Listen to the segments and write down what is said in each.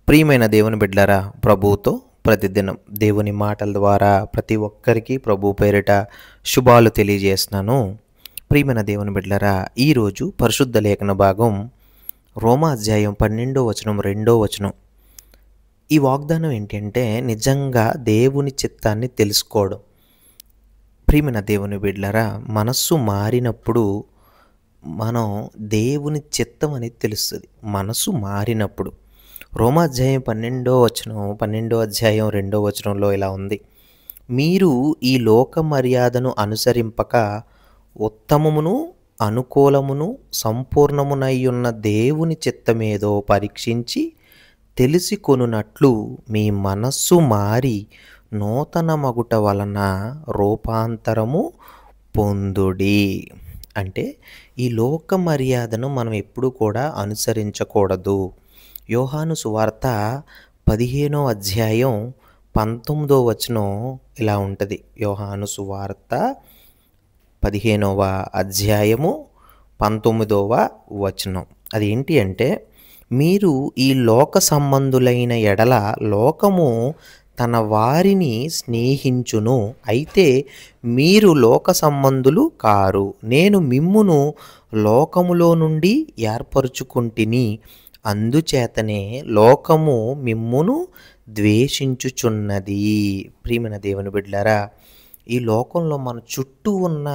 ప్రియమైన దేవుని బిడ్డలారా, ప్రభువుతో ప్రతిదినం దేవుని మాటల ద్వారా ప్రతి ఒక్కరికి ప్రభు పేరిట శుభాలు తెలియజేస్తున్నాను. ప్రియమైన దేవుని బిడ్డలారా, ఈరోజు పరిశుద్ధ లేఖన భాగం రోమా అధ్యాయం 12వ వచనం 2వ వచనం. ఈ వాగ్దానం ఏంటంటే నిజంగా దేవుని చిత్తాన్ని తెలుసుకోవడం. ప్రియమైన దేవుని బిడ్డలారా, మనస్సు మారినప్పుడు మనం దేవుని చిత్తం అనేది తెలుస్తుంది. మనసు మారినప్పుడు రోమా అధ్యాయం 12వ అధ్యాయం 2వ వచనంలో ఇలా ఉంది: మీరు ఈ లోక మర్యాదను అనుసరింపక ఉత్తమమును అనుకూలమును సంపూర్ణమునయ్యున్న దేవుని చిత్తమేదో పరీక్షించి తెలిసి కొనున్నట్లు మీ మనస్సు మారి నూతన మగుట వలన రూపాంతరము పొందుడి. అంటే ఈ లోక మర్యాదను మనం ఎప్పుడు కూడా అనుసరించకూడదు. యోహాను సువార్త 15వ అధ్యాయం 19వ వచనం ఇలా ఉంటుంది. యోహాను సువార్త 15వ అధ్యాయము 19వ వచనం. అదేంటి అంటే, మీరు ఈ లోక సంబంధులైన ఎడల లోకము తన వారిని స్నేహించును, అయితే మీరు లోక సంబంధులు కారు. నేను మిమ్మును లోకములో నుండి ఏర్పరచుకుంటిని, అందుచేతనే లోకము మిమ్మును ద్వేషించుచున్నది. ప్రియమైన దేవుని బిడ్డలారా, ఈ లోకంలో మన చుట్టూ ఉన్న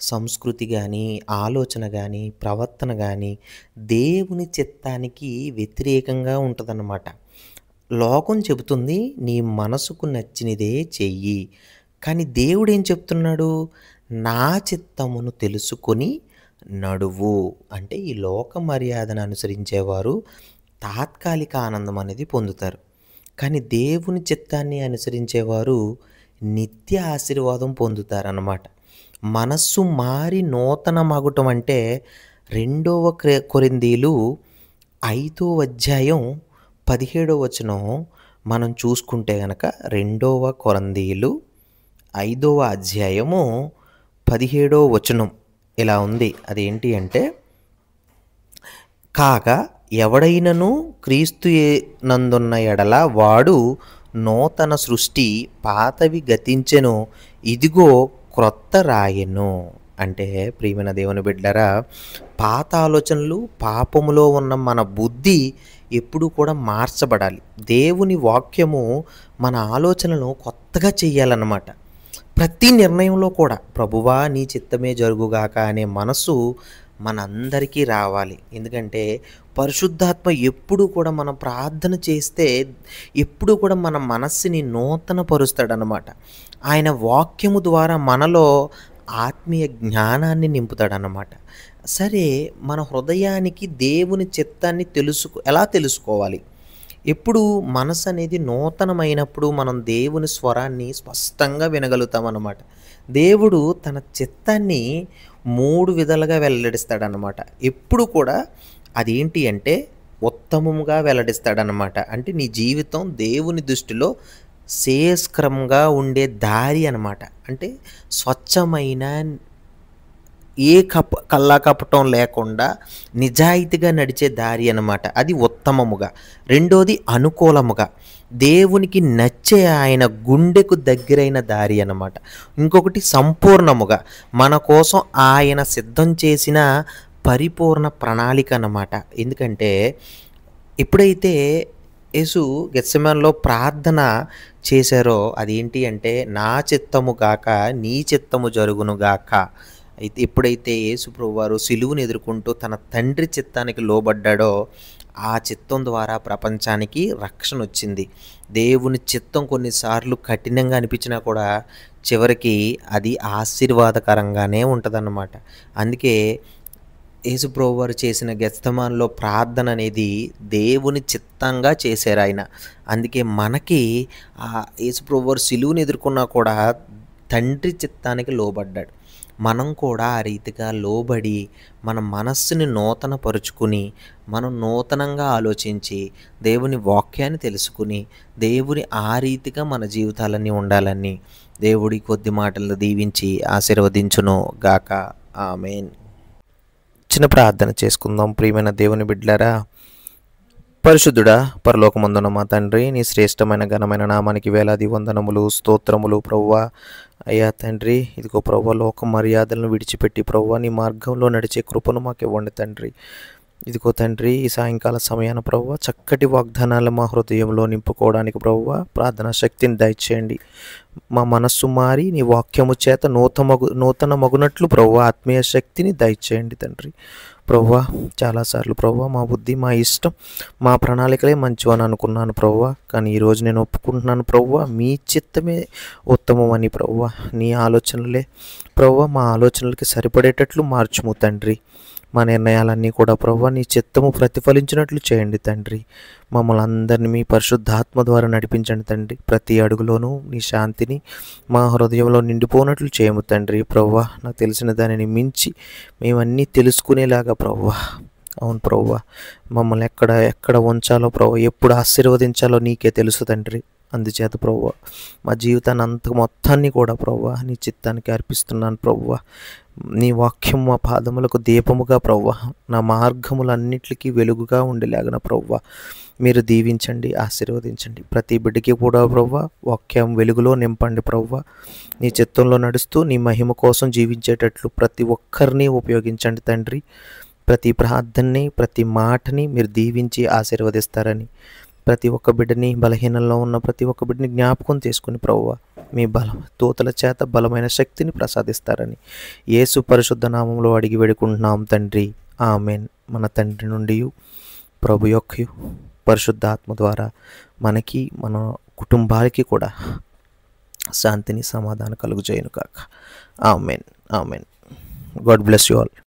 సంస్కృతి కానీ, ఆలోచన కానీ, ప్రవర్తన కానీ దేవుని చిత్తానికి వ్యతిరేకంగా ఉంటుందన్నమాట. లోకం చెబుతుంది నీ మనసుకు నచ్చినదే చెయ్యి, కానీ దేవుడు ఏం చెప్తున్నాడు? నా చిత్తమును తెలుసుకొని నడువు. అంటే ఈ లోక మర్యాదను అనుసరించేవారు తాత్కాలిక ఆనందం అనేది పొందుతారు, కానీ దేవుని చిత్తాన్ని అనుసరించేవారు నిత్య ఆశీర్వాదం పొందుతారన్నమాట. మనస్సు మారి నూతన మగుటం అంటే 2వ కొరింథీలు 5వ అధ్యాయం 17వ వచనం మనం చూసుకుంటే గనక, 2వ కొరింథీలు 5వ అధ్యాయము 17వ వచనం ఇలా ఉంది. అదేంటి అంటే, కాగా ఎవడైనను క్రీస్తు నందున్న ఎడల వాడు నూతన సృష్టి, పాతవి గతించెను, ఇదిగో క్రొత్త రాయెను. అంటే ప్రియమైన దేవుని బిడ్డలారా, పాత ఆలోచనలు, పాపములో ఉన్న మన బుద్ధి ఎప్పుడు కూడా మార్చబడాలి. దేవుని వాక్యము మన ఆలోచనలను కొత్తగా చెయ్యాలన్నమాట. ప్రతి నిర్ణయంలో కూడా ప్రభువా నీ చిత్తమే జరుగుగాక అనే మనసు మనందరికీ రావాలి. ఎందుకంటే పరిశుద్ధాత్మ ఎప్పుడు కూడా మనం ప్రార్థన చేస్తే ఎప్పుడు కూడా మన మనస్సుని నూతన పరుస్తాడనమాట. ఆయన వాక్యము ద్వారా మనలో ఆత్మీయ జ్ఞానాన్ని నింపుతాడనమాట. సరే, మన హృదయానికి దేవుని చిత్తాన్ని ఎలా తెలుసుకోవాలి? ఎప్పుడు మనసు అనేది నూతనమైనప్పుడు మనం దేవుని స్వరాన్ని స్పష్టంగా వినగలుగుతామన్నమాట. దేవుడు తన చిత్తాన్ని 3 విధాలుగా వెల్లడిస్తాడనమాట. ఎప్పుడు కూడా అదేంటి అంటే ఉత్తమముగా వెల్లడిస్తాడనమాట. అంటే నీ జీవితం దేవుని దృష్టిలో శ్రేయస్కరంగా ఉండే దారి అనమాట. అంటే స్వచ్ఛమైన, ఏ కల్లాకపటం లేకుండా నిజాయితీగా నడిచే దారి అన్నమాట. అది ఉత్తమముగా. రెండోది అనుకూలముగా, దేవునికి నచ్చే ఆయన గుండెకు దగ్గరైన దారి అన్నమాట. ఇంకొకటి సంపూర్ణముగా, మన కోసం ఆయన సిద్ధం చేసిన పరిపూర్ణ ప్రణాళిక అన్నమాట. ఎందుకంటే ఎప్పుడైతే యేసు గెత్సెమనేలో ప్రార్థన చేశారో అదేంటి అంటే, నా చిత్తము గాక నీ చిత్తము జరుగును గాక. అయితే ఎప్పుడైతే యేసు ప్రభువారు సిలువను ఎదుర్కొంటూ తన తండ్రి చిత్తానికి లోబడ్డాడో ఆ చిత్తం ద్వారా ప్రపంచానికి రక్షణ వచ్చింది. దేవుని చిత్తం కొన్నిసార్లు కఠినంగా అనిపించినా కూడా చివరికి అది ఆశీర్వాదకరంగానే ఉంటుందన్నమాట. అందుకే యేసు ప్రభువారు చేసిన గెత్సెమనేలో ప్రార్థన అనేది దేవుని చిత్తంగా చేశారు ఆయన. అందుకే మనకి యేసు ప్రభువారు సిలువను ఎదుర్కొన్నా కూడా తండ్రి చిత్తానికి లోబడ్డాడు. మనం కూడా ఆ రీతిగా లోబడి మన మనస్సుని నూతన పరుచుకుని మనం నూతనంగా ఆలోచించి దేవుని వాక్యాన్ని తెలుసుకుని దేవుని ఆ రీతిగా మన జీవితాలన్నీ ఉండాలని దేవుడి కొద్ది మాటలు దీవించి ఆశీర్వదించును గాక. ఆమేన్. చిన్న ప్రార్థన చేసుకుందాం. ప్రియమైన దేవుని బిడ్డలారా, పరిశుద్ధుడా, పరలోకమందున్న మా తండ్రి, నీ శ్రేష్టమైన ఘనమైన నామానికి వేలాది వందనములు, స్తోత్రములు ప్రభువా. అయ్యా తండ్రి, ఇదిగో ప్రభువా, లోక మర్యాదలను విడిచిపెట్టి ప్రభువా నీ మార్గంలో నడిచే కృపను మాకు ఇవ్వండి తండ్రి. ఇదిగో తండ్రి, ఈ సాయంకాల సమయాన ప్రభువా చక్కటి వాగ్దానాలు మా హృదయంలో నింపుకోవడానికి ప్రభువా ప్రార్థనా శక్తిని దయచేయండి. మా మనస్సు మారి నీ వాక్యము చేత నూతన మగునట్లు ప్రభువా ఆత్మీయ శక్తిని దయచేయండి తండ్రి. ప్రభువా చాలాసార్లు ప్రభువా మా బుద్ధి, మా ఇష్టం, మా ప్రణాళికలే మంచివని అనుకున్నాను ప్రభువా. కానీ ఈరోజు నేను ఒప్పుకుంటున్నాను ప్రభువా, మీ చిత్తమే ఉత్తమమని ప్రభువా. నీ ఆలోచనలే ప్రభువా మా ఆలోచనలకి సరిపడేటట్లు మార్చుము తండ్రి. మా నిర్ణయాలన్నీ కూడా ప్రభువా నీ చిత్తము ప్రతిఫలించినట్లు చేయండి తండ్రి. మమ్మల్ని అందరినీ మీ పరిశుద్ధాత్మ ద్వారా నడిపించండి తండ్రి. ప్రతి అడుగులోనూ నీ శాంతిని మా హృదయంలో నిండిపోనట్లు చేయము తండ్రి. ప్రభువా నాకు తెలిసిన దానిని మించి మేమన్నీ తెలుసుకునేలాగా ప్రభువా, అవును ప్రభువా, మమ్మల్ని ఎక్కడ ఉంచాలో ప్రభువా, ఎప్పుడు ఆశీర్వదించాలో నీకే తెలుసు తండ్రి. అందుచేత ప్రభువా మా జీవితాన్ని మొత్తాన్ని కూడా ప్రభువా నీ చిత్తానికి అర్పిస్తున్నాను ప్రభువా. నీ వాక్యం మా పాదములకు దీపముగా ప్రభువా, నా మార్గములన్నిటికీ వెలుగుగా ఉండేలాగన ప్రభువా మీరు దీవించండి, ఆశీర్వదించండి. ప్రతి బిడ్డకి కూడా ప్రభువా వాక్యం వెలుగులో నింపండి ప్రభువా. నీ చిత్తంలో నడుస్తూ నీ మహిమ కోసం జీవించేటట్లు ప్రతి ఒక్కరిని ఉపయోగించండి తండ్రి. ప్రతి ప్రార్థనని, ప్రతి మాటని మీరు దీవించి ఆశీర్వదిస్తారని, ప్రతి ఒక్క బిడ్డని, బలహీనంలో ఉన్న ప్రతి ఒక్క బిడ్డని జ్ఞాపకం తీసుకుని ప్రభువా మీ దూతల చేత బలమైన శక్తిని ప్రసాదిస్తారని యేసు పరిశుద్ధ నామంలో అడిగి వేడుకుంటున్నాం తండ్రి. ఆమెన్. మన తండ్రి నుండి ప్రభు యొక్క పరిశుద్ధాత్మ ద్వారా మనకి, మన కుటుంబాలకి కూడా శాంతిని, సమాధానం కలుగుజేయును కాక. Amen. Amen. God bless you all.